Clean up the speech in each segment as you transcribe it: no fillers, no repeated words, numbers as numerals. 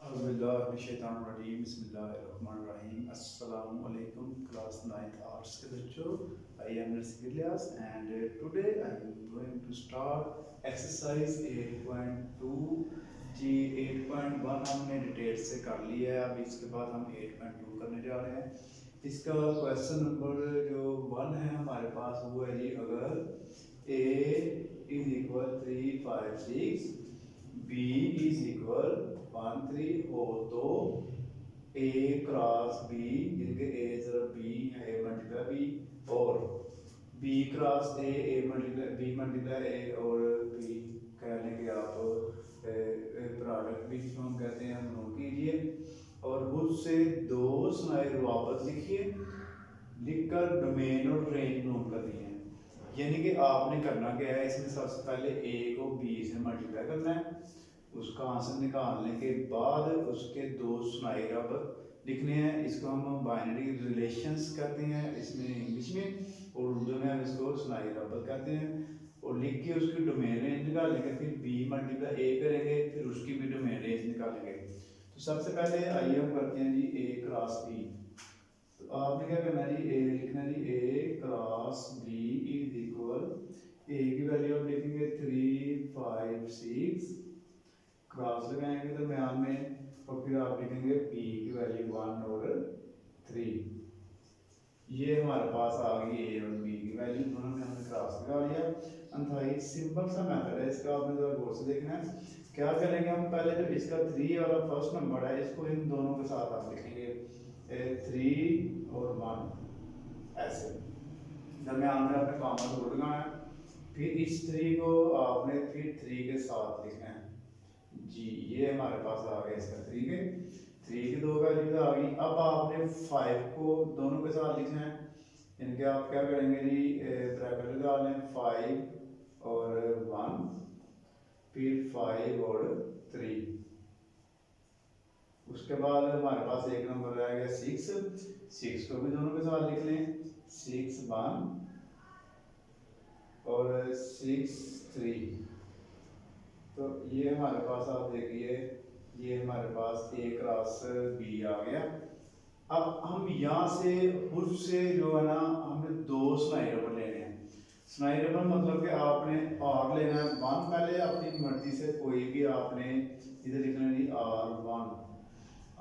बिस्मिल्लाहिर्रहमानिर्रहीम अस्सलाम वालेकुम क्लास 9th आर्ट्स के बच्चों। I am Ilyas and today I am going to start exercise 8.2 जी। 8.1 हमने डिटेल से कर लिया है, अब इसके बाद हम 8.2 करने जा रहे हैं। इसका क्वेश्चन नंबर जो 1 है हमारे पास वो है जी, अगर a is equal 3 5 6 b is equal 1 3 हो तो a क्रॉस b, जिनके a जरा b है, a मल्टीप्लाई b, और b cross a, a multiply b multiply a, और b कह लेंगे आप प्रोडक्ट भी जिसको हम कहते हैं, हम नोट कीजिए। और उससे दो सुनाए वापस लिखिए, लिखकर डोमेन और रेंज नोट कर दिए हैं। यानी कि आपने करना क्या है, इसमें सबसे पहले a को b से मल्टीप्लाई करना है, उसका आंसर निकालने के बाद उसके दो सुनाई रबर लिखने हैं। इसको हम बाइनरी रिलेशंस कहते हैं इसमें इंग्लिश में, और उर्दू में हम इसको सुनाई रबर कहते हैं। और लिख के उसकी डोमेन रेंज निकालेंगे, फिर b मल्टीप्लाई a करेंगे, फिर उसकी भी डोमेन रेंज निकालेंगे। तो सबसे पहले आइए हम करते हैं जी a क्रॉस b। तो आपने क्या करना है जी, a लिखना है जी, a cross b is equal, a की वैल्यू आप लिखेंगे 3 5 6, क्रॉस लगाएंगे दरम्यान में, और फिर आप लिखेंगे b की वैल्यू 1 और 3। ये हमारे पास आ गई a और b की वैल्यू, दोनों में हमने क्रॉस लगा लिया। अंतहाई सिंपल सा मेथड है इसका, आपने जरा गौर से देखना है। क्या करेंगे हम, पहले जो इसका 3 वाला फर्स्ट नंबर है, इसको इन दोनों के साथ आप लिखेंगे 3 और 1 ऐसे, दरम्यान में आपने कॉमा जोड़ लगाना है। फिर इस 3 को आपने फिर 3 के साथ लिखना है जी। ये हमारे पास आ गया इसका 3 की दो वैल्यूज आ गई। अब आपने 5 को दोनों के साथ लिखना है, इनके आप क्या करेंगे जी, ब्रैकेट लगा लें 5 और 1, फिर 5 और 3। उसके बाद हमारे पास एक नंबर रह गया 6 को भी दोनों के साथ लिख लें, 6 1 और 6 3। तो ये हमारे पास आप देखिए, ये हमारे पास a क्रॉस b आ गया। अब हम यहाँ से उससे जो है ना, हमें दो सुनाई रबर लेने हैं। सुनाई रबर मतलब कि आपने r लेना है 1, पहले अपनी मर्जी से कोई भी आपने इधर लिखना है r1,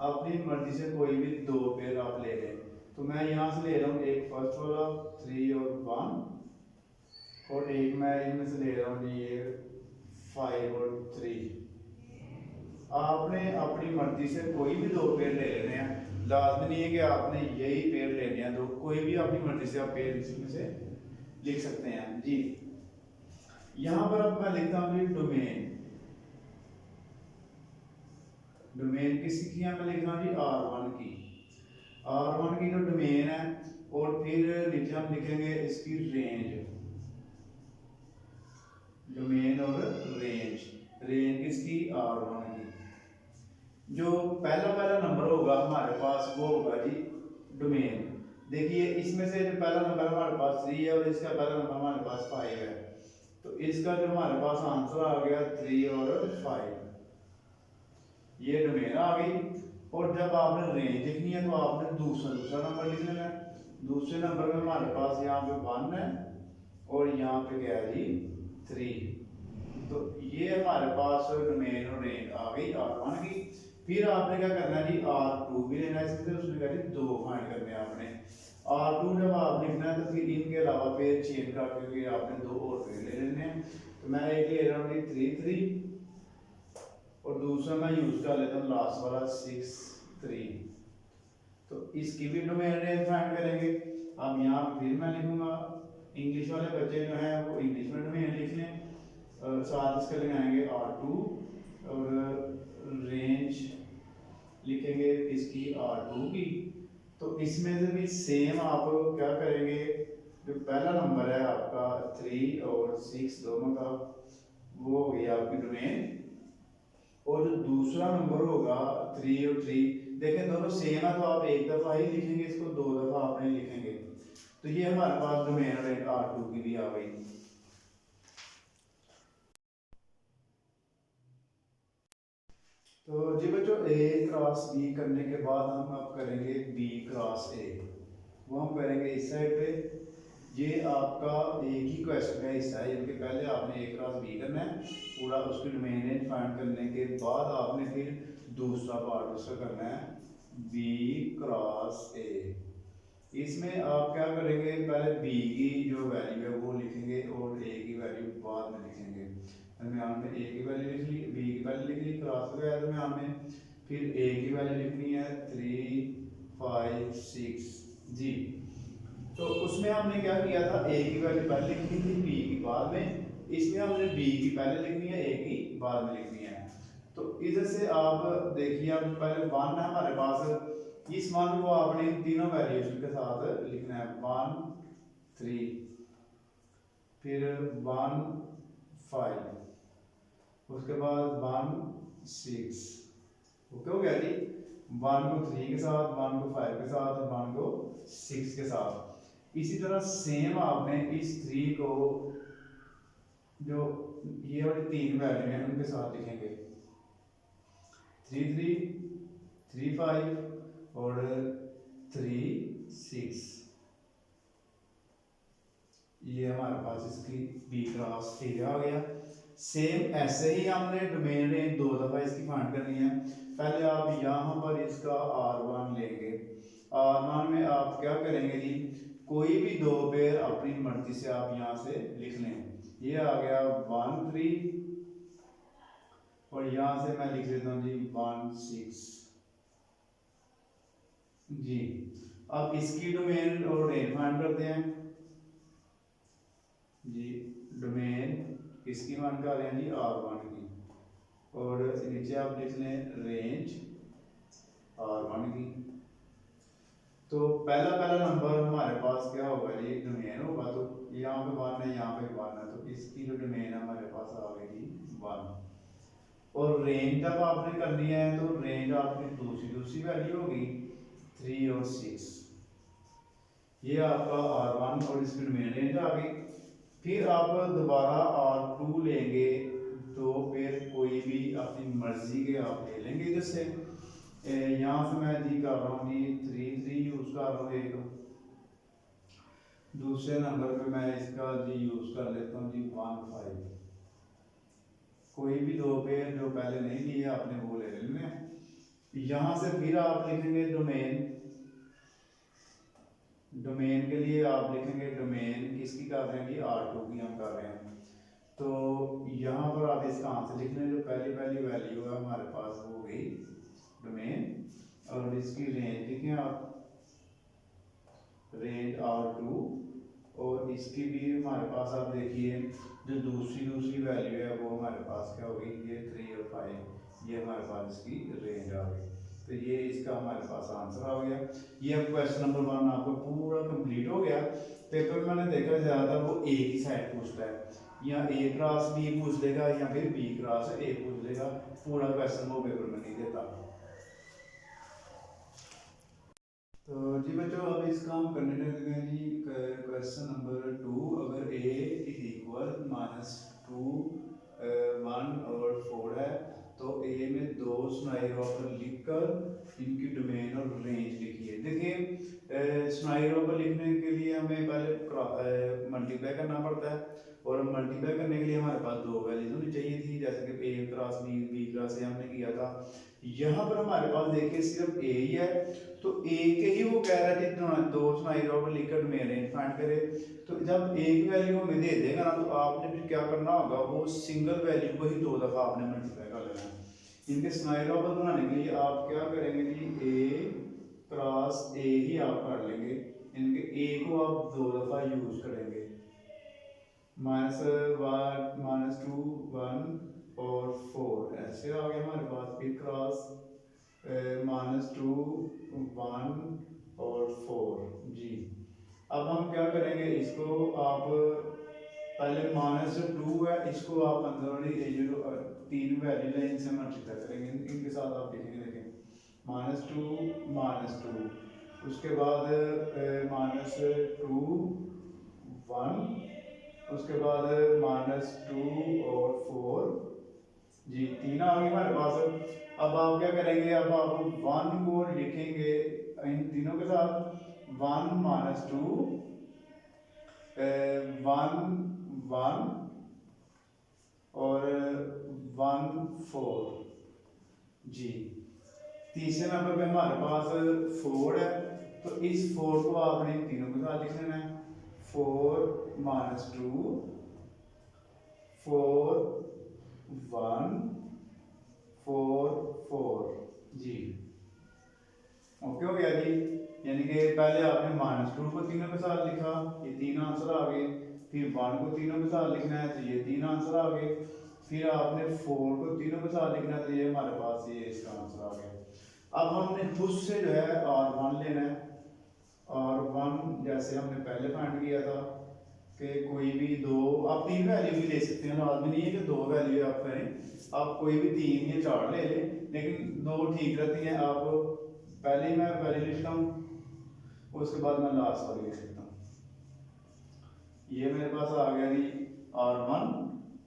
अपनी मर्जी से कोई भी दो पेयर आप ले लें। तो मैं यहाँ से ले रहा हूँ एक फर्स्ट वाला 3 और 1, और एक मैं इनमें से ले रहा हूँ ये 5 और 3। आपने अपनी मर्जी से कोई भी दो पेयर ले लेने हैं, लाजमी नहीं है कि आपने यही पेयर लेने हैं दो, कोई भी अपनी मर्जी से आप पेयर इसमें से लिख सकते हैं जी। यहां पर अब मैं लिखता हूं जी डोमेन। डोमेन किसकी की मैं लिख रहा हूं जी, R1 की। R1 की जो डोमेन है, और फिर नीचे हम लिखेंगे इसकी रेंज, डोमेन और रेंज। रेंज किसकी, R1 की। जो पहला नंबर होगा हमारे पास वो होगा जी डोमेन। देखिए इसमें से जो पहला नंबर हमारे पास 3 है, और इसका पहला नंबर हमारे पास 5 है, तो इसका जो हमारे पास आंसर आ गया 3 और 5। ये डोमेन आ गई। और जब आपने रेंज लिखनी है तो आपने दूसरा नंबर लिख लेना है। दूसरे नंबर में हमारे पास यहाँ पे 1 है, और यहाँ पे क्या है जी 3। तो ये हमारे पास डोमेन और रेंज आ गई R1 की। फिर आपने क्या करना है जी, R2 भी लेना है इसमें, उसने कहा जी 2 फाइंड करने हैं आपने। R2 जब आप लिखना है तो फिर इनके अलावा पेयर चेंज करके आपने दो और पेयर ले लेने हैं। तो मैं एक ले रहा हूँ जी 3 3, और दूसरा मैं यूज कर लेता हूँ लास्ट वाला 6 3। तो इसकी भी डोमेन रेंज फाइंड करेंगे। अब यहाँ फिर मैं लिखूंगा, इंग्लिश वाले बच्चे जो हैं वो इंग्लिश में डोमेन लिख लें, साथ इसके लगाएंगे R2, और रेंज लिखेंगे इसकी R2 की। तो इसमें से भी सेम आप क्या करेंगे, जो पहला नंबर है आपका 3 और 6 दोनों का, वो हो गई आपकी डोमेन। और जो दूसरा नंबर होगा 3 और 3, देखें दोनों सेम है तो आप एक दफा ही लिखेंगे, इसको दो दफा आप नहीं लिखेंगे। तो ये हमारे पास डोमेन रेंज R2 की भी आ गई। तो जी बच्चों ए क्रॉस बी करने के बाद हम अब करेंगे बी क्रॉस ए। वो हम करेंगे इस साइड पे। ये आपका एक ही क्वेश्चन का हिस्सा है, इनके पहले आपने ए क्रॉस बी करना है पूरा, उसकी डोमेन रेंज फाइंड करने के बाद आपने फिर दूसरा पार्ट उसका करना है बी क्रॉस ए। इसमें आप क्या करेंगे, पहले बी की जो वैल्यू है वो लिखेंगे और ए की वैल्यू बाद में लिखेंगे। दरमियान में ए की वैल्यू लिख ली, बी की वैल्यू लिख ली, क्रॉस हो गया दरमियान में, फिर ए की वैल्यू लिखनी है 3 5 6 जी। तो उसमें हमने क्या किया था, ए की वैल्यू पहले लिखनी थी बी की बाद में, इसमें हमने बी की पहले लिखनी है ए की बाद में लिखनी है। तो इधर से आप देखिए, अब पहले 1 है हमारे पास, इस 1 को आपने इन तीनों वैल्यूज के साथ लिखना है 1 3 फिर 1 5 उसके बाद 1 6। ओके हो गया जी। 1 को 3 के साथ, 1 को 5 के साथ, 1 को 6 के साथ। इसी तरह सेम आपने इस 3 को, जो ये वाली 3 वैल्यू हैं उनके साथ लिखेंगे 3 3 3 5 और 3 6। ये हमारे पास इसकी बी क्रॉस ए आ गया। सेम ऐसे ही हमने डोमेन रेंज 2 दफ़ा इसकी फाइंड करनी है। पहले आप यहाँ पर इसका R1 लेंगे। R1 में आप क्या करेंगे जी, कोई भी दो पेयर अपनी मर्जी से आप यहाँ से लिख लें। ये आ गया 1 3 और यहाँ से मैं लिख लेता हूँ जी 1 6 जी। अब इसकी डोमेन और रेंज फाइंड करते हैं जी। डोमेन किसकी मान का रहे हैं जी, R1 की, और नीचे आप लिख लें रेंज R1 की। तो पहला नंबर हमारे पास क्या होगा जी, डोमेन होगा। तो यहाँ पे 1 है, यहाँ पे 1 है, तो इसकी जो डोमेन है हमारे पास आ गई जी 1। और रेंज जब आपने करनी है तो रेंज आपकी दूसरी वैल्यू होगी 3 और 6। ये आपका R1 और इसकी डोमेन रेंज आ गई। फिर आप दोबारा R2 लेंगे, तो फिर कोई भी अपनी मर्जी के आप ले लेंगे इधर से। यहाँ से मैं जी कर रहा हूँ जी 3 3 यूज़ कर रहा हूँ एक। दूसरे नंबर पे मैं इसका जी यूज़ कर लेता हूँ जी 1 5। कोई भी दो पेयर जो पहले नहीं लिए आपने वो ले लेने हैं। यहाँ से फिर आप लिखेंगे डोमेन। डोमेन के लिए आप लिखेंगे, डोमेन किसकी कर रहे हैं जी, R2 की हम कर रहे हैं। तो यहाँ पर आप इसका आंसर लिख लें, जो पहली वैल्यू है हमारे पास वो गई डोमेन, और इसकी रेंज लिखें आप, रेंज R2। और इसकी भी हमारे पास आप देखिए जो दूसरी वैल्यू है वो हमारे पास क्या होगी, ये 3 और 5, ये हमारे पास इसकी रेंज आ गई। तो ये इसका हमारे पास आंसर आ गया। ये अब क्वेश्चन नंबर 1 आपका पूरा कंप्लीट हो गया। पेपर में मैंने देखा ज़्यादा वो ए की साइड पूछता है, या ए क्रॉस बी पूछ लेगा या फिर बी क्रॉस ए पूछ लेगा, पूरा क्वेश्चन वो पेपर में नहीं देता। तो जी बच्चों अब इसका हम करने लगे हैं जी क्वेश्चन नंबर 2। अगर a इज इक्वल -2 1 और 4 है तो a में दो स्नाइर ऑपर लिखकर इनकी डोमेन और रेंज लिखिए। देखिए स्नाइर ऑपर लिखने के लिए हमें पहले मल्टीप्लाई करना पड़ता है, और मल्टीप्लाई करने के लिए हमारे पास दो वैल्यूज होनी चाहिए थी, जैसे कि a cross b, b cross a हमने किया था। यहाँ पर हमारे पास देखिए सिर्फ a ही है, तो a के ही वो कह रहा है कि दो स्नाइर ऑपर लिखकर डोमेन रेंज फाइंड करे। तो जब एक वैल्यू हमें दे देगा ना, तो आपने फिर क्या करना होगा, वो सिंगल वैल्यू को ही दो दफा आपने मल्टीप्लाई कर लेना है। इनके स्नाइर ऑपर बनाने के लिए आप क्या करेंगे जी, a क्रॉस a ही आप कर लेंगे, इनके a को आप दो दफा यूज करेंगे। -1 -2 1 और 4 ऐसे आ गया हमारे पास। फिर क्रॉस -2 1 और 4 जी। अब हम क्या करेंगे, इसको आप पहले -2 है, इसको आप अंदर वाली जो तीन वैल्यू है इनसे मल्टीप्लाई करेंगे, इनके साथ आप लिखेंगे, देखें -2 उसके बाद -2 1, उसके बाद -2 और 4 जी, तीन आ गए हमारे पास। अब आप क्या करेंगे, अब आप 1 को लिखेंगे इन तीनों के साथ, 1 माइनस 2, 1 1 और 1 4 जी। तीसरे नंबर पे हमारे पास 4 है, तो इस 4 को आपने तीनों के साथ लिख लेना है, 4 माइनस 2, 4 1 4 4 जी। ओके हो गया जी। यानी कि पहले आपने -2 को तीनों के साथ लिखा, ये 3 आंसर आ गए, फिर 1 को तीनों के साथ लिखना है, तो ये 3 आंसर आ गए, फिर आपने 4 को तीनों के साथ लिखना है, तो ये हमारे पास ये इसका आंसर आ गया। अब हमने उससे जो है R1 लेना है। R1 जैसे हमने पहले फाइंड किया था कि कोई भी दो, आप 3 वैल्यू भी ले सकते हैं, लाजमी नहीं है कि 2 वैल्यू आप करें, आप कोई भी 3 या 4 ले लें, लेकिन 2 ठीक रहती हैं। आप पहले ही मैं वैल्यू लिखता हूँ, उसके बाद मैं लास्ट वाली लिख सकता हूँ। ये मेरे पास आ गया जी R1,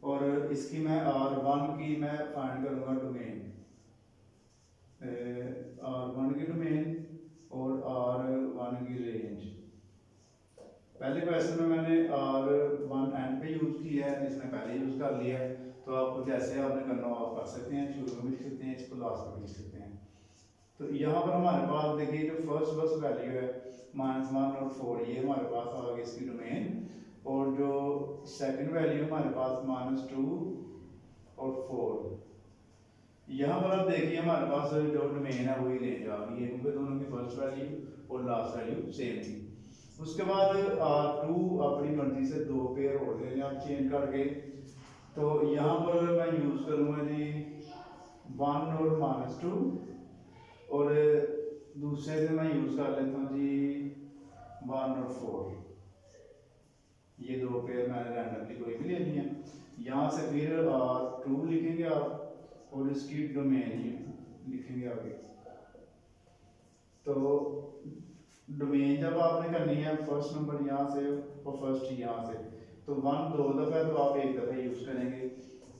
और इसकी मैं R1 की मैं फाइंड करूँगा डोमेन, R1 की डोमेन और R1 की रेंज। पहले क्वेश्चन में मैंने R1 एंड पे यूज़ किया है, इसने पहले यूज़ कर लिया है, तो आपको जैसे आपने करना हो आप कर सकते हैं, शुरू में भी लिख सकते हैं, इसको लास्ट में भी लिख सकते हैं। तो यहाँ पर हमारे पास देखिए जो फर्स्ट वैल्यू है -1 और 4, ये हमारे पास आ गई इसकी डोमेन, और जो सेकंड वैल्यू हमारे पास -2 और 4, यहाँ पर आप देखिए हमारे पास जो डोमेन है वही रेंज आ गई है, क्योंकि दोनों की फर्स्ट वैल्यू और लास्ट वैल्यू सेम थी। उसके बाद R2 अपनी मर्जी से 2 पेयर और दे दें आप चेंज करके, तो यहाँ पर मैं यूज़ करूँगा जी 1 और -2, और दूसरे से मैं यूज़ कर लेता हूँ जी 1 और 4, ये 2 पेयर मैंने रैंडमली कोई भी ले लिया। यहाँ से फिर R2 लिखेंगे आप, और इसकी डोमेन लिखेंगे आगे। तो डोमेन जब आपने करनी है फर्स्ट नंबर यहाँ से और फर्स्ट यहाँ से, तो 1 2 दफ़ा है, तो आप 1 दफ़ा यूज़ करेंगे,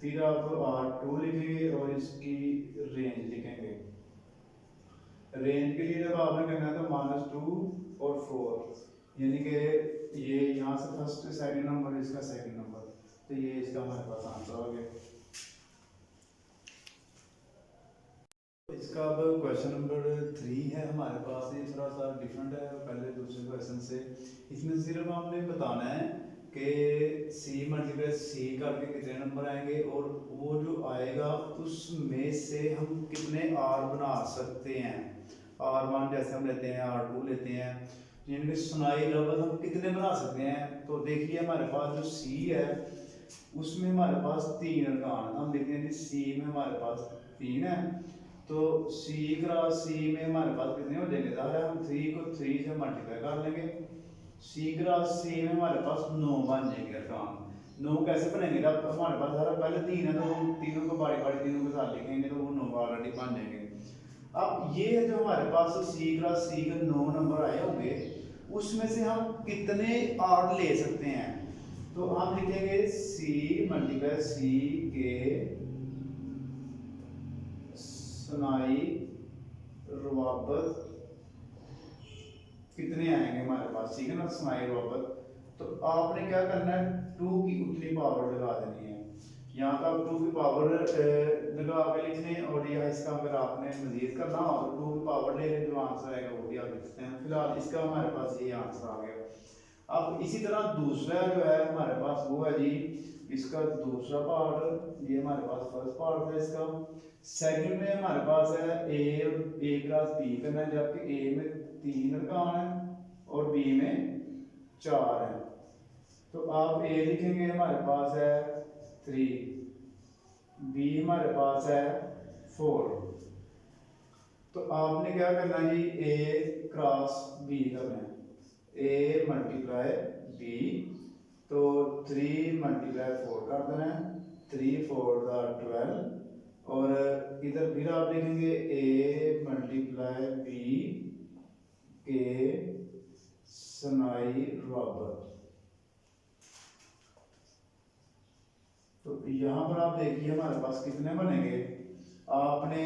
फिर आप R2 लिखेंगे और इसकी रेंज लिखेंगे। रेंज के लिए जब आपने करना है तो -2 और 4, यानी कि ये यहाँ से फर्स्ट सेकंड नंबर, इसका सेकंड नंबर, तो ये इसका हमारे पास आंसर हो गया। इसका अब क्वेश्चन नंबर 3 है हमारे पास, ये थोड़ा सा डिफरेंट है पहले दूसरे क्वेश्चन से। इसमें सिर्फ हमने बताना है कि C मल्टीप्लाई C करके कितने नंबर आएंगे, और वो जो आएगा उसमें से हम कितने R बना सकते हैं। R1 जैसे हम लेते हैं, R2 लेते हैं, जिनके सुनाई लफ्ज़ हम कितने बना सकते हैं। तो देखिए हमारे पास जो C है उसमें हमारे पास 3 अरकान, हम लिखते हैं C में हमारे पास 3 है, तो C क्रॉस C में हमारे पास कितने हो जाएंगे, ज़ाहिर है हम 3 को 3 से मल्टीप्लाई कर लेंगे, C क्रॉस C में हमारे पास 9 बन जाएंगे अरकान। 9 कैसे बनेंगे, जब हमारे पास ज़रा पहले 3 है, तो हम तीनों को बारी बारी तीनों के साथ लिखेंगे, तो वो 9 ऑलरेडी बन जाएंगे। अब ये जो हमारे पास C क्रॉस C के 9 नंबर आए होंगे, उसमें से हम कितने R ले सकते हैं, तो हम लिखेंगे C मल्टीप्लाई C के सुनाई रुआबत कितने आएंगे हमारे पास, ठीक है ना, सुनाई रुआबत। तो आपने क्या करना है, 2 की उतनी पावर लगा देनी है, यहाँ का 2 की पावर लगा के लिखने, और यह इसका अगर आपने मजीद करना हो तो 2 की पावर ले लें, जो आंसर आएगा वो भी आप लिखते हैं। फिलहाल इसका हमारे पास ये आंसर आ गया। अब इसी तरह दूसरा जो है हमारे पास वो है जी, इसका दूसरा पार्ट, ये हमारे पास फर्स्ट पार्ट है इसका। सेकंड में हमारे पास है ए क्रॉस बी करना है, जबकि ए में 3 अरकान है और बी में 4 है, तो आप ए लिखेंगे हमारे पास है 3, बी हमारे पास है 4, तो आपने क्या करना है जी, ए क्रॉस बी करना है, ए मल्टीप्लाई बी, तो 3 मल्टीप्लाई 4 कर देना है, 3 4 12, और इधर फिर आप लिखेंगे ए मल्टीप्लाई बी के सुनाई रुआबत। तो यहाँ पर आप देखिए हमारे पास कितने बनेंगे, आपने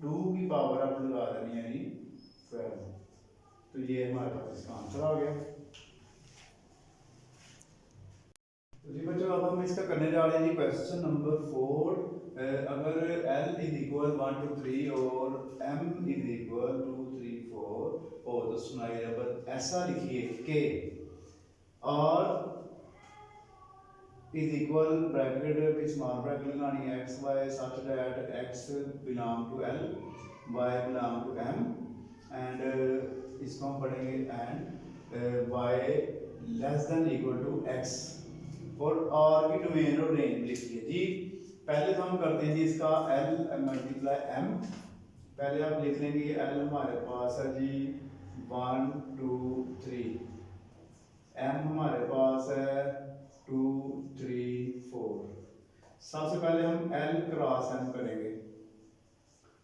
2 की पावर आप लगा देनी है जी 12। तो ये हमारे पास इसका आंसर आ गया। तो जी बच्चों अब हम इसका करने जा रहे हैं जी क्वेश्चन नंबर 4। अगर L इज इक्वल 1 to 3 और M इज इक्वल 2 3 4 हो तो सुनाई रबर ऐसा लिखिए कि R इज इक्वल ब्रैकेट पे स्मॉल ब्रैकेट लगानी है x y such that x belong to L y belong to M and इसको हम पढ़ेंगे and y less than equal to x और R की डोमेन और रेंज लिखिए जी। पहले तो हम करते हैं जी इसका L मल्टीप्लाई M। पहले आप लिख लेंगे L हमारे पास है जी 1 2 3, M हमारे पास है 2 3 4। सबसे पहले हम L क्रॉस M करेंगे,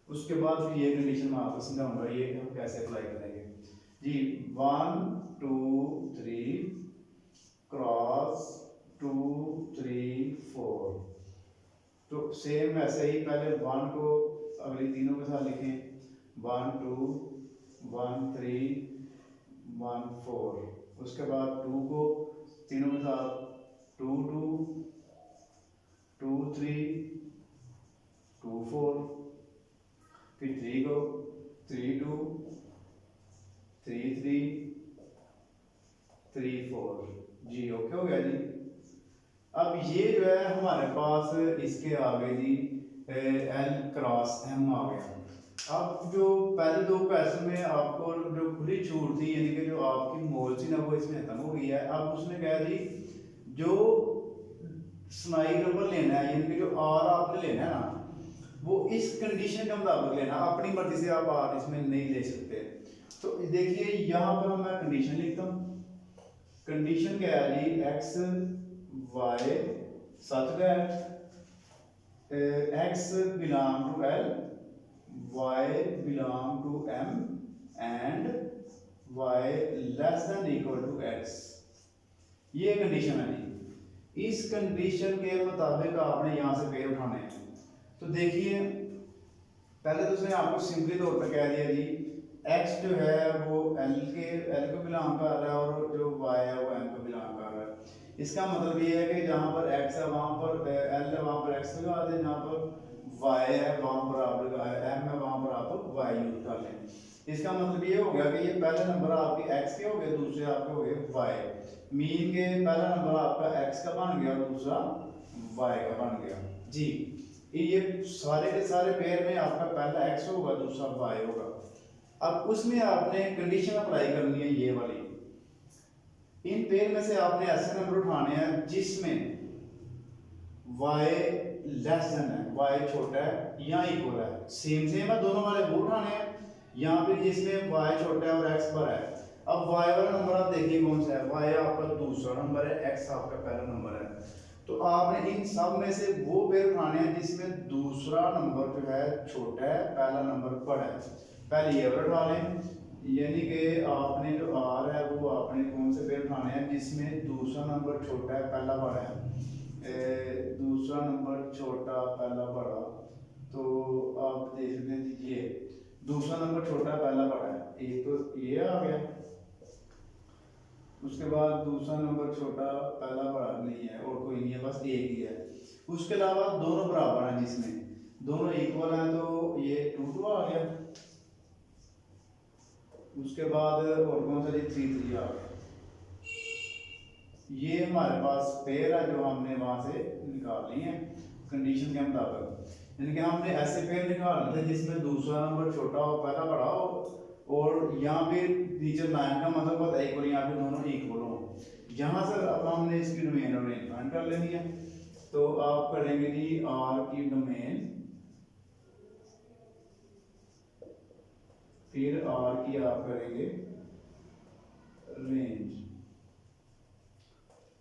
उसके बाद फिर ये कंडीशन मैं आपको समझाऊंगा ये हम कैसे अप्लाई करेंगे जी। 1 2 3 क्रॉस 2 3 4। तो सेम वैसे ही पहले 1 को अगली तीनों के साथ लिखें 1 2 1 3 1 4। उसके बाद 2 को तीनों के साथ 2 2 2 3 2 4। फिर 3 को 3 2 3 3 3 4 जी। ओके हो गया जी। अब ये जो है हमारे पास इसके आगे जी L क्रॉस M आ गया। अब जो पहले दो क्वेश्चन में आपको जो खुली छूट थी यानी कि जो आपकी मोल थी ना वो इसमें खत्म हो गई है। अब उसने कहा जी जो स्नाई नंबर लेना है यानी कि जो R आपने लेना है ना वो इस कंडीशन के मुताबिक लेना, अपनी मर्जी से आप R इसमें नहीं ले सकते। तो देखिए यहाँ पर मैं कंडीशन लिखता हूँ। कंडीशन क्या है जी x y such that x belong to L y belong to M and y less than equal to x। ये कंडीशन है जी। इस कंडीशन के मुताबिक आपने यहाँ से पेड़ उठाने हैं। तो देखिए पहले तो उसने आपको सिंपली तौर पर कह दिया जी x जो है वो L को बिलोंग कर रहा है और जो y है वो M को बिलोंग कर रहा है। इसका मतलब ये है कि जहाँ पर x है वहाँ पर L है वहाँ पर x लगा दें, जहाँ पर y है वहाँ पर आप M है वहाँ पर आप y यूज कर लें। इसका मतलब ये हो गया कि ये पहला नंबर आपके x के हो गए, दूसरे आपके हो गए y। मीन के पहला नंबर आपका x का बन गया और दूसरा y का बन गया जी। ये सारे के सारे पेयर में आपका पहला x होगा दूसरा y होगा। अब उसमें आपने कंडीशन अप्लाई करनी है ये वाली। इन पेयर में से आपने ऐसे नंबर उठाने हैं जिसमें y लेस देन है, y छोटा है या इक्वल है। सेम है दोनों वाले वो उठाने हैं। यहाँ पे जिसमें y छोटा है और x बड़ा है। अब y वाला नंबर आप देखिए कौन सा है, y आपका दूसरा नंबर है, x आपका पहला नंबर है। तो आपने इन सब में से वो पेयर उठाने हैं जिसमें दूसरा नंबर जो है छोटा है, पहला नंबर बड़ा है। पहले ये वाला उठा लें, यानी कि आपने जो r है वो आपने कौन से पेयर उठाने हैं जिसमें दूसरा नंबर छोटा है पहला बड़ा है। दूसरा नंबर छोटा पहला बड़ा, तो आप देख सकते हैं ये दूसरा नंबर छोटा पहला बड़ा है, एक तो ये आ गया। उसके बाद दूसरा नंबर छोटा पहला बड़ा नहीं है और कोई नहीं है, बस एक ही है। उसके अलावा दोनों बराबर हैं, जिसमें दोनों इक्वल हैं तो ये 2 2 आ गया। उसके बाद और कौन सा जी 3 3 आ गया। ये हमारे पास पेयर है जो हमने वहां से निकाल ली है कंडीशन के मुताबिक। यानी कि हमने ऐसे पेयर निकालने थे जिसमें दूसरा नंबर छोटा हो पहला बड़ा हो और यहाँ पे नीचे लाइन का मतलब होता है इक्वल, यहाँ पे दोनों इक्वल हो। यहाँ से अब हमने इसकी डोमेन अरेंजमेंट कर लेनी है। तो आप करेंगे जी R की डोमेन, फिर R की आप करेंगे रेंज।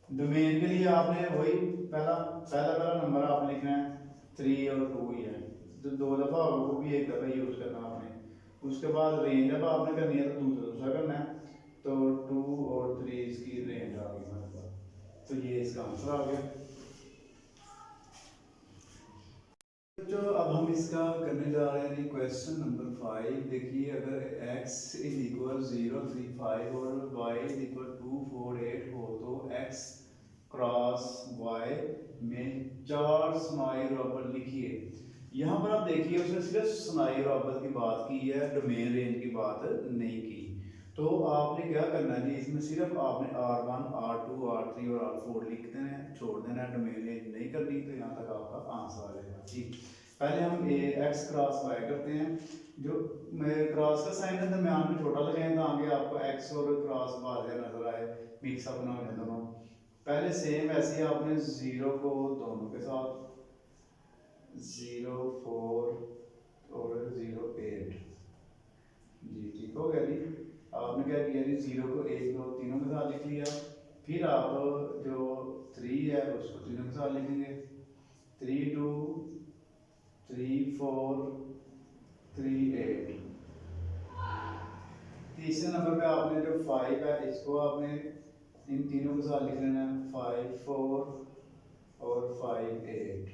डोमेन के लिए आपने वही पहला नंबर आप लिखना है 3 और 2 ही है, जो 2 दफ़ा होगा वो भी 1 दफ़ा यूज करना आपने। उसके बाद रेंज जब आपने करनी है तो दूसरा करना है। तो 2 और 3 इसकी रेंज आ गई हमारे पास। तो ये इसका आंसर आ गया। जो अब हम इसका करने जा रहे हैं क्वेश्चन नंबर 5। देखिए अगर x इज इक्वल 035 और y इज इक्वल 248 हो तो x क्रॉस y में 4 स्नायु रबड़ लिखिए। यहाँ पर आप देखिए उसने सिर्फ स्नायु रबड़ की बात की है, डोमेन रेंज की बात नहीं की। तो आपने क्या करना है जी, इसमें सिर्फ आपने R1 R2 R3 और R4 लिख देना है, छोड़ देना है, डोमेन रेंज नहीं करनी। तो यहाँ तक आपका आंसर आ जाएगा जी। पहले हम एक्स क्रॉस वाई करते हैं। जो क्रॉस का साइन है दरम्यान में छोटा लगाएं ताकि आपको एक्स और क्रॉस वाज़ेह नजर आए, मिक्सअप ना हो जाए दोनों। पहले सेम ऐसे ही आपने 0 को दोनों के साथ 0 4 और 0 8 जी, ठीक हो गया जी। आपने क्या किया जी, 0 को 1 2 तीनों के साथ लिख लिया। फिर आप जो 3 है उसको तीनों के साथ लिखेंगे, 3 2 3 4 3 8। तीसरे नंबर पे आपने जो 5 है इसको आपने इन तीनों के साथ लिख लेना है, 5 4 और 5 8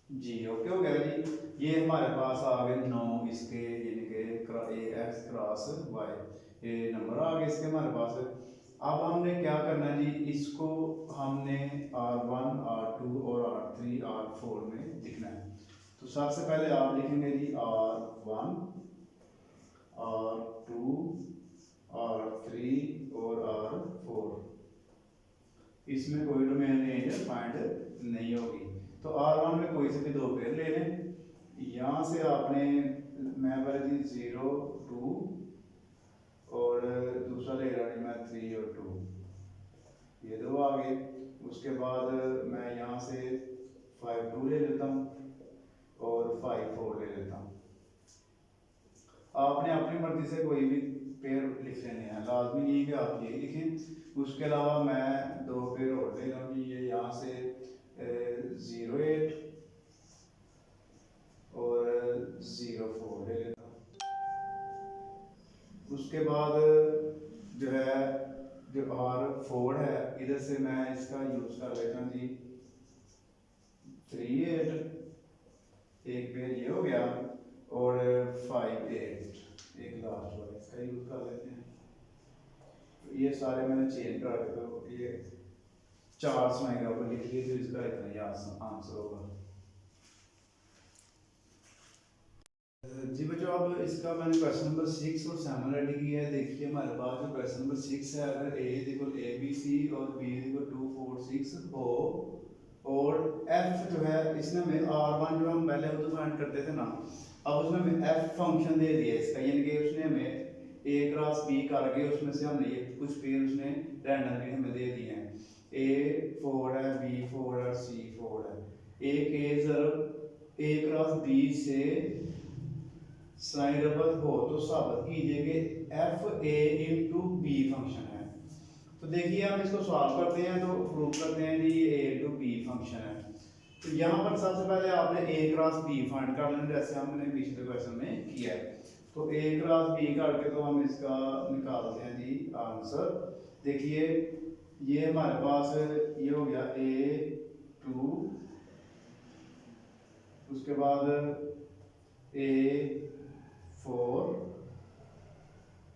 जी। ओके हो गया जी। ये हमारे पास आ गए 9 इसके, यानी कि एक्स क्रॉस वाई, ये नंबर आ गए इसके हमारे पास। अब हमने क्या करना है जी, इसको हमने R1 R2 और R3 R4 में लिखना है। तो सबसे पहले आप लिखेंगे जी R1 R2 R3 और R4। इसमें कोई डोमेन रेंज फाइंड नहीं होगी। तो R1 में कोई से भी दो पेयर ले लें। यहाँ से आपने मैं पहले जी 0 2 और दूसरा ले रहा हूँ मैं 3 और 2, ये दो आ गए। उसके बाद मैं यहाँ से 5 2 ले लेता हूँ और 5 4 ले लेता हूँ। आपने अपनी मर्जी से कोई भी पेयर लिख लेने हैं, लाजमी नहीं है कि आप यही लिखें। उसके अलावा मैं दो पेयर और ले रहा हूँ, ये यहाँ से 0 8 और 0 4 ले लेता हूँ। उसके बाद जो है जो R4 है, इधर से मैं इसका यूज कर लेता हूँ जी 3 8, एक पेयर ये हो गया, और 5 8 एक लास्ट वाला इसका यूज कर लेते हैं। तो ये सारे मैंने चेंज कर दिए, तो ये 4 स्नायु रबड़ लिख लिए, तो इसका इतना ही आंसर होगा जी बच्चों। अब इसका मैंने क्वेश्चन नंबर 6 और 7 रेडी किया है। देखिए हमारे पास जो क्वेश्चन नंबर 6 है, अगर a इज इक्वल ABC और b इज इक्वल 2 4 6 हो और f जो है इसने हमें R1 जो हम पहले वो फाइंड करते थे ना, अब उसने हमें f फंक्शन दे दिया इसका, यानी कि उसने हमें a क्रॉस b करके उसमें से हमने ये कुछ पेयर उसने रैंडमली हमें दे दिए हैं। a 4 है, b 4 है, c 4 है। एक a ज़रूर a क्रॉस b से स्नायु रबड़ हो तो साबित कीजिए कि f a into b function है। तो देखिए हम इसको सॉल्व करते हैं, तो प्रूव करते हैं कि ये ए इंटू बी फंक्शन है। तो यहाँ पर सबसे पहले आपने ए क्रॉस बी फाइंड कर लेना, जैसे हमने पिछले क्वेश्चन में किया है। तो ए क्रॉस बी करके तो हम इसका निकालते हैं जी आंसर। देखिए ये हमारे पास ये हो गया A2, उसके बाद A4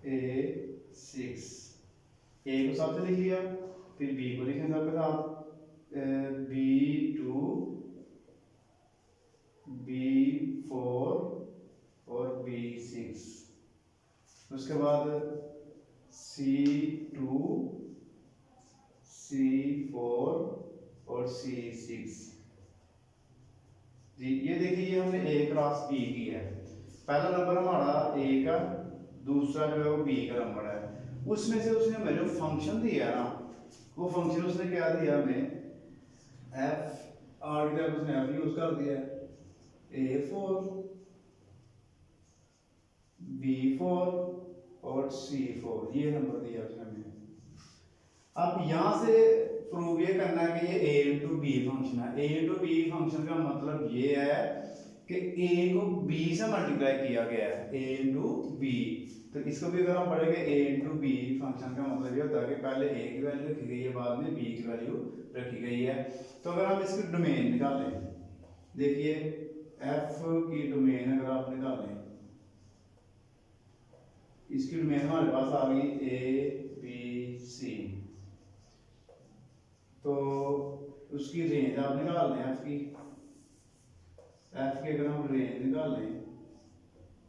A6, ए को साथ लिख लिया, फिर बी को लिखेंगे आपके साथ B2 B4 और B6। उसके बाद C2 C4 और C6 जी। ये देखिए ये हमने ए क्रॉस बी की है। पहला नंबर हमारा ए का, दूसरा जो है वो बी का नंबर है। उसमें से उसने हमें जो फंक्शन दिया है ना, वो फंक्शन उसने क्या दिया हमें, एफ आर की तरफ उसने एफ यूज कर दिया है, A4 B4 और C4 ये नंबर दिया उसने हमें। अब यहाँ से प्रूव ये करना है कि ये a इंटू बी फंक्शन है। a इंटू बी फंक्शन का मतलब ये है कि a को b से मल्टीप्लाई किया गया है, a इंटू बी। तो इसको भी अगर हम पढ़ेंगे a इंटू बी फंक्शन का मतलब ये होता है कि पहले a की वैल्यू रखी गई है, बाद में b की वैल्यू रखी गई है। तो अगर हम इसकी डोमेन निकालें, देखिए एफ की डोमेन अगर आप निकालें, इसकी डोमेन हमारे पास आ गई ए बी सी, तो उसकी रेंज आप निकाल लें एफ की अगर हम रेंज निकालें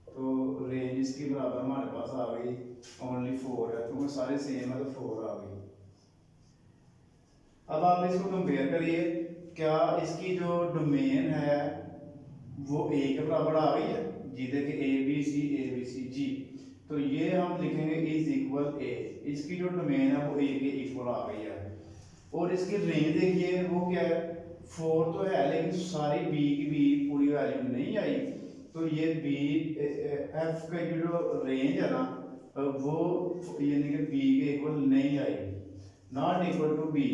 तो रेंज इसकी बराबर हमारे पास आ गई ओनली 4 है, क्योंकि सारे सेम है तो 4 आ गई। अब आप इसको कंपेयर करिए, क्या इसकी जो डोमेन है वो ए के बराबर आ गई है जी। देखिए ए बी सी जी, तो ये हम लिखेंगे इज इक्वल ए, इसकी जो डोमेन है वो ए के इक्वल आ गई है। और इसकी रेंज देखिए वो क्या है, 4 तो है लेकिन सारी बी की बी पूरी वैल्यू नहीं आई, तो ये बी एफ का जो रेंज है ना वो यानी कि बी के इक्वल नहीं आई, नॉट इक्वल टू बी।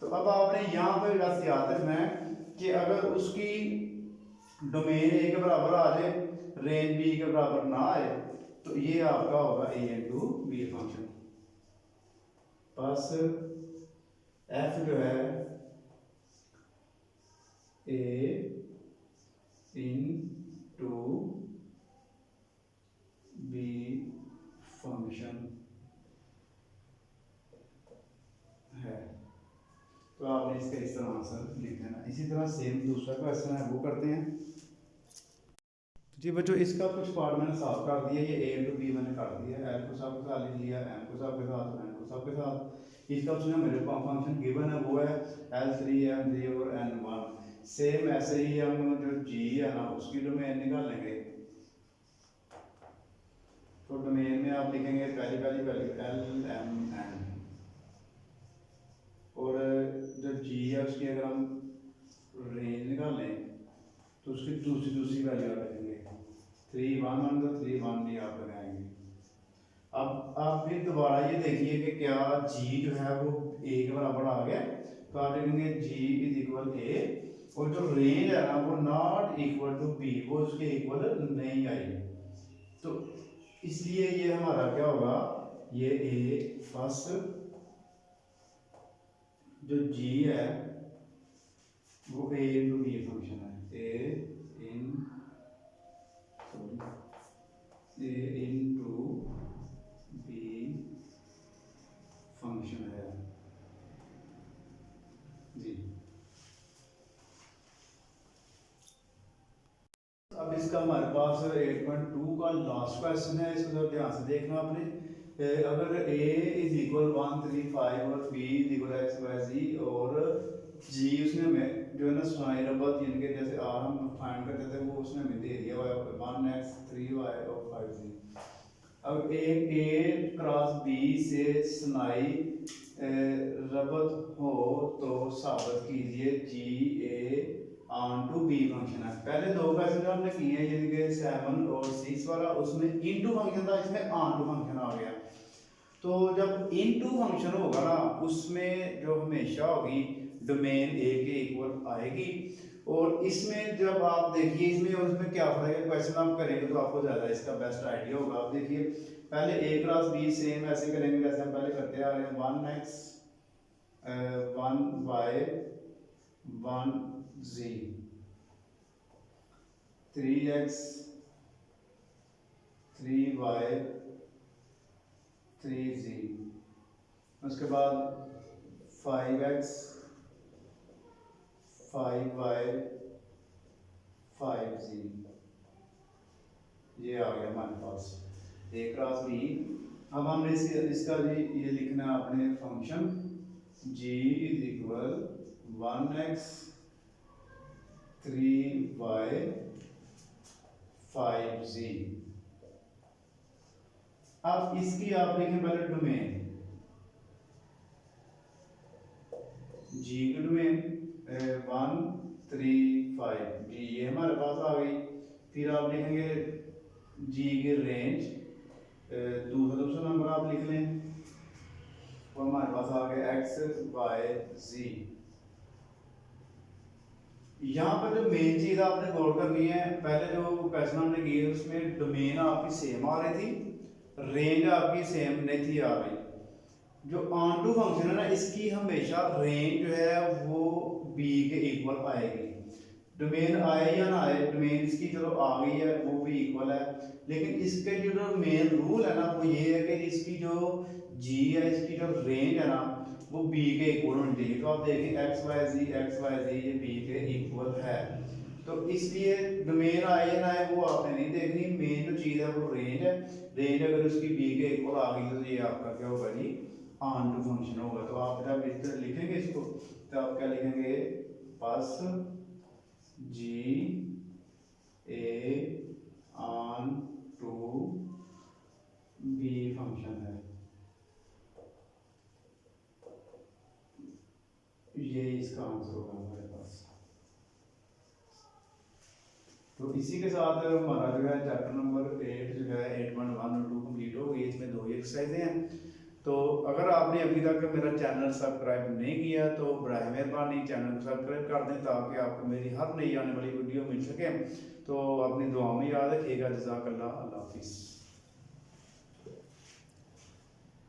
तो अब आपने यहाँ पर बस याद रखना है कि अगर उसकी डोमेन ए के बराबर आ जाए, रेंज बी के बराबर ना आए, तो ये आपका होगा ए इंटू बी फंक्शन। बस एफ जो है ए इंटू बी फंक्शन है, तो आपने इसका इस तरह आंसर लिख देना। इसी तरह सेम दूसरा क्वेश्चन है वो करते हैं। जी बच्चों, इसका कुछ पार्ट मैंने साफ कर दिया, ये ए इंटू बी मैंने कर दिया, एल को सब के साथ लिख लिया, एम को सब के साथ, एन को सब के साथ। इसका उसमें मेरे फंक्शन गिवन है वो है L3 M3 और N1। सेम ऐसे ही हम जो जी है ना उसकी डोमेन निकालेंगे, तो डोमेन में आप लिखेंगे पहली वैल्यू L M N, और जो जी है उसकी अगर हम रेंज निकालें तो उसकी दूसरी वैल्यू आप लिखेंगे 3 1 1, तो 3 1 भी आप लगाएंगे। अब आप फिर दोबारा ये देखिए कि क्या जी जो है वो ए के बराबर आ गया, तो आप लिखेंगे जी इज इक्वल ए, और जो रेंज है ना वो नॉट इक्वल टू बी, वो उसके इक्वल नहीं आई, तो इसलिए ये हमारा क्या होगा, ये ए फर्स्ट जो जी है वो ए इंटू बी फंक्शन है, ए इंटू बी फंक्शन है जी। अब इसका हमारे पास 8.2 का लास्ट क्वेश्चन है, इसको जरा ध्यान से देखना आपने। अगर a इज इक्वल 1 3 5 और b is equal x y z, और g उसने हमें जो है ना साइन रबत यानी कि जैसे r हम फाइंड करते थे वो उसने हमें दे दिया हुआ है 1x 3y और 5z। अब a क्रॉस b से स्नाई रबत हो तो साबित कीजिए g a onto b function है। पहले दो क्वेश्चन जो हमने किए हैं यानी कि 7 और 6 वाला, उसमें इनटू फंक्शन था, इसमें ऑन टू फंक्शन आ गया। तो जब इनटू फंक्शन होगा ना उसमें जो हमेशा होगी डोमेन ए के इक्वल आएगी, और इसमें जब आप देखिए इसमें और उसमें क्या फर्क है, क्वेश्चन आप करेंगे तो आपको ज़्यादा इसका बेस्ट आइडिया होगा। आप देखिए पहले ए क्रॉस बी सेम ऐसे करेंगे जैसे हम पहले करते आ रहे हैं, 1x 1y 1z 3x 3y 3z, उसके बाद 5x 5y 5z, ये आ गया हमारे पास ए क्रॉस बी। अब हमने इसका ये लिखना है अपने function g is equal 1x 3y 5z। अब इसकी आप लिखें पहले डोमेन, g की डोमेन 1 3 5 जी ये हमारे पास आ गई। फिर आप लिखेंगे g की रेंज, दूसरा नंबर आप लिख लें, और हमारे पास आ गया x y z। यहाँ पर जो मेन चीज आपने गौर करनी है, पहले जो क्वेश्चन हमने किए उसमें डोमेन आपकी सेम आ रही थी, रेंज आपकी सेम नहीं थी आ रही। जो ऑन टू फंक्शन है ना इसकी हमेशा रेंज जो है वो बी के इक्वल आएगी, डोमेन आए या ना आए, डोमेन इसकी चलो आ गई है वो भी इक्वल है, लेकिन इसके जो मेन रूल है ना वो ये है कि इसकी जो जी है, इसकी जो रेंज है ना वो बी के इक्वल होनी चाहिए। तो आप देखिए एक्स वाई जी ये बी के इक्वल है, तो इसलिए डोमेन आए ना आए वो आपने नहीं देखनी, मेन जो चीज़ है वो रेंज है। रेंज अगर उसकी बी के इक्वल आ गई तो ये आपका क्या होगा जी, ऑन टू फंक्शन होगा। तो आप जब इस तरह लिखेंगे इसको तो आप क्या लिखेंगे, बस जी ए ऑन टू बी फंक्शन है, ये इसका आंसर होगा हमारे पास। तो इसी के साथ हमारा जो है चैप्टर नंबर 8 जो है 8.1 और 2 कंप्लीट हो गई। इसमें 2 ही एक्सरसाइजें हैं। तो अगर आपने अभी तक मेरा चैनल सब्सक्राइब नहीं किया तो बराए मेहरबानी चैनल को सब्सक्राइब कर दें ताकि आपको मेरी हर नई आने वाली वीडियो मिल सके। तो अपनी दुआ में याद रखिएगा। जज़ाकल्लाह, अल्लाह हाफिज़।